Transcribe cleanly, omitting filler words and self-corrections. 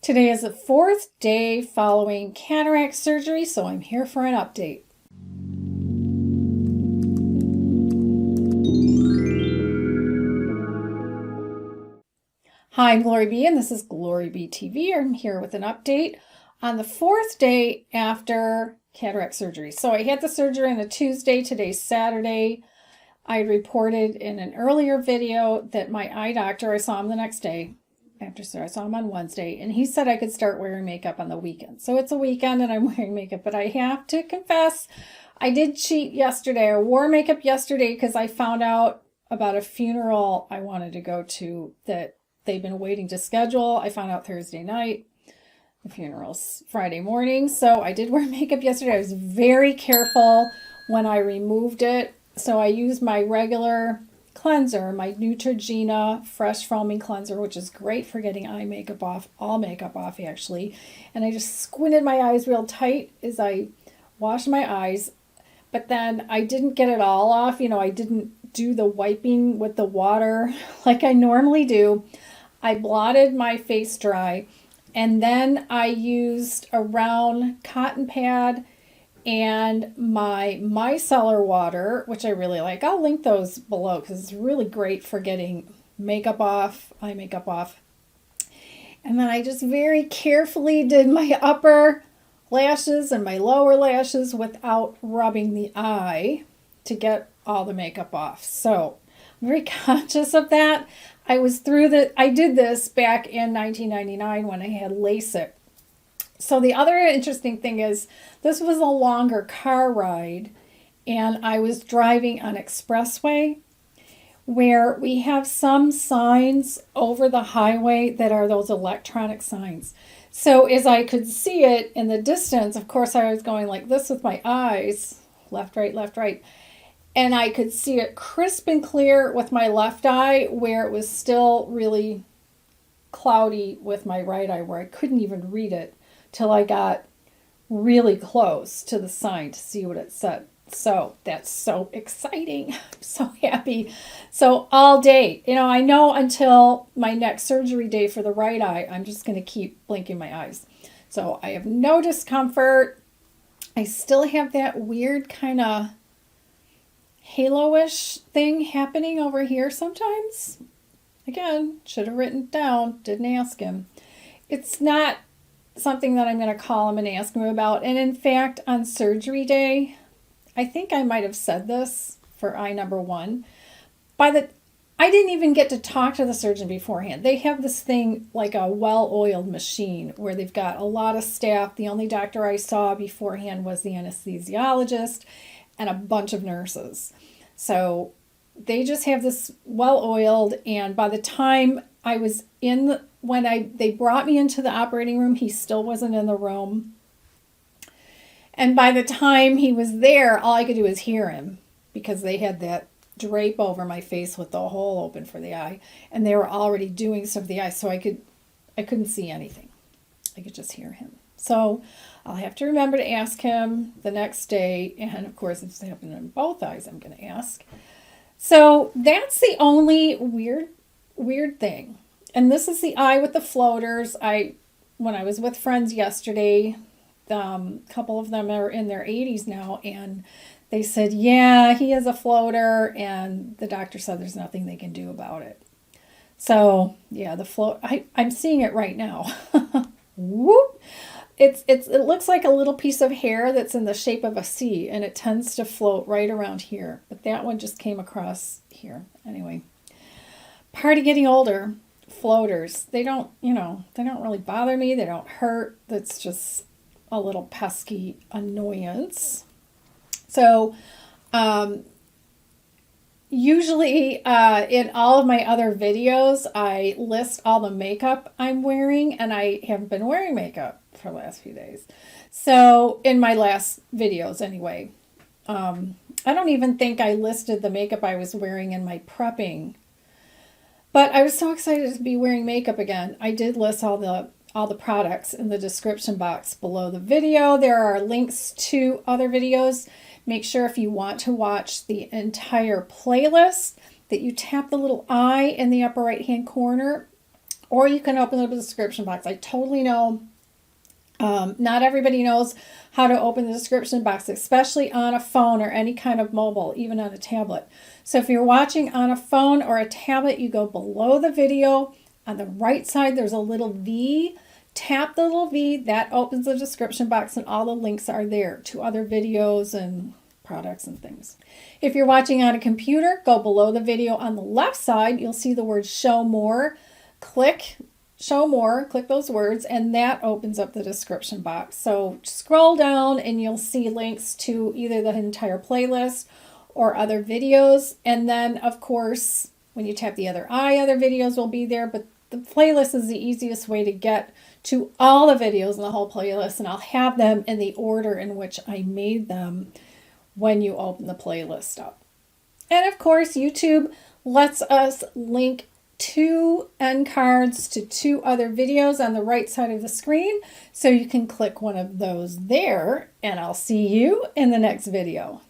Today is the fourth day following cataract surgery, so I'm here for an update. Hi, I'm GloryB, and this is GloryB-TV. I'm here with an update on the fourth day after cataract surgery. So I had the surgery on a Tuesday, today's Saturday. I reported in an earlier video that my eye doctor, I saw him the next day, I saw him on Wednesday, and he said I could start wearing makeup on the weekend. So it's a weekend and I'm wearing makeup, but I have to confess, I did cheat yesterday. I wore makeup yesterday because I found out about a funeral I wanted to go to that they've been waiting to schedule. I found out Thursday night. The funeral's Friday morning. So I did wear makeup yesterday. I was very careful when I removed it. So I used my regular cleanser, my Neutrogena Fresh Foaming Cleanser, which is great for getting eye makeup off, all makeup off actually. And I just squinted my eyes real tight as I washed my eyes. But then I didn't get it all off. You know, I didn't do the wiping with the water like I normally do. I blotted my face dry, and then I used a round cotton pad and my micellar water, which I really like. I'll link those below because it's really great for getting makeup off, eye makeup off. And then I just very carefully did my upper lashes and my lower lashes without rubbing the eye to get all the makeup off. So I'm very conscious of that. I did this back in 1999 when I had LASIK. So the other interesting thing is this was a longer car ride, and I was driving on expressway where we have some signs over the highway that are those electronic signs. So as I could see it in the distance, of course I was going like this with my eyes, left, right. And I could see it crisp and clear with my left eye where it was still really cloudy with my right eye where I couldn't even read it till I got really close to the sign to see what it said. So that's so exciting. I'm so happy. So all day, I know until my next surgery day for the right eye, I'm just going to keep blinking my eyes. So I have no discomfort. I still have that weird kind of halo-ish thing happening over here sometimes. Again, should have written it down, didn't ask him. It's not something that I'm going to call him and ask him about. And in fact, on surgery day, I think I might have said this for eye number one. I didn't even get to talk to the surgeon beforehand. They have this thing like a well-oiled machine where they've got a lot of staff. The only doctor I saw beforehand was the anesthesiologist and a bunch of nurses. So they just have this well-oiled, and by the time I was they brought me into the operating room, he still wasn't in the room. And by the time he was there, all I could do was hear him because they had that drape over my face with the hole open for the eye, and they were already doing stuff to the eye, so I couldn't see anything. I could just hear him. So I'll have to remember to ask him the next day, and of course if it's happening in both eyes, I'm going to ask. So that's the only weird thing. And this is the eye with the floaters. When I was with friends yesterday, a couple of them are in their 80s now, and they said, yeah, he has a floater, and the doctor said there's nothing they can do about it. So yeah, I'm seeing it right now. Whoop! It looks like a little piece of hair that's in the shape of a C, and it tends to float right around here. But that one just came across here. Anyway, part of getting older, floaters, they don't really bother me. They don't hurt. That's just a little pesky annoyance. So usually in all of my other videos, I list all the makeup I'm wearing, and I haven't been wearing makeup for the last few days. So in my last videos anyway, I don't even think I listed the makeup I was wearing in my prepping, but I was so excited to be wearing makeup again. I did list all the products in the description box below the video. There are links to other videos. Make sure if you want to watch the entire playlist that you tap the little eye in the upper right hand corner or you can open up a description box. I totally know not everybody knows how to open the description box, especially on a phone or any kind of mobile, even on a tablet. So if you're watching on a phone or a tablet, you go below the video. On the right side, there's a little V. Tap the little V. That opens the description box, and all the links are there to other videos and products and things. If you're watching on a computer, go below the video on the left side. You'll see the word Show More. Click Show More, click those words, and that opens up the description box. So scroll down and you'll see links to either the entire playlist or other videos. And then, of course, when you tap the other eye, other videos will be there. But the playlist is the easiest way to get to all the videos in the whole playlist. And I'll have them in the order in which I made them when you open the playlist up. And, of course, YouTube lets us link 2 end cards to 2 other videos on the right side of the screen. So you can click one of those there, and I'll see you in the next video.